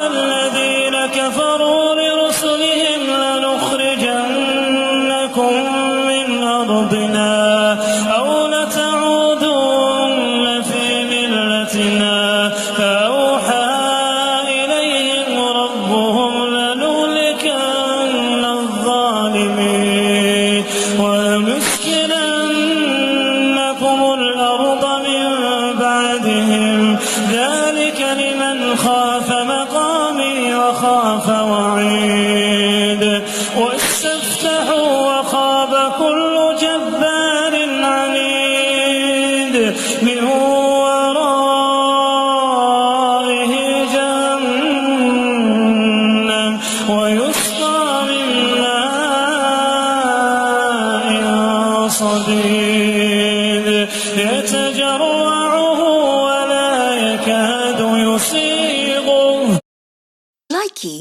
الذين كفروا لرسلهم لنخرجنكم من أرضنا أو لتعودن في ملتنا فأوحى إليهم ربهم لنهلكن الظالمين ولنسكننكم الأرض من بعدهم ذلك لمن خاف مقامي وخاف وعيد واستفتحوا وخاب كل جبار عنيد من ورائه جهنم ويسقى من ماء صديد يتجرعه ولا يكاد يسيغه. Likey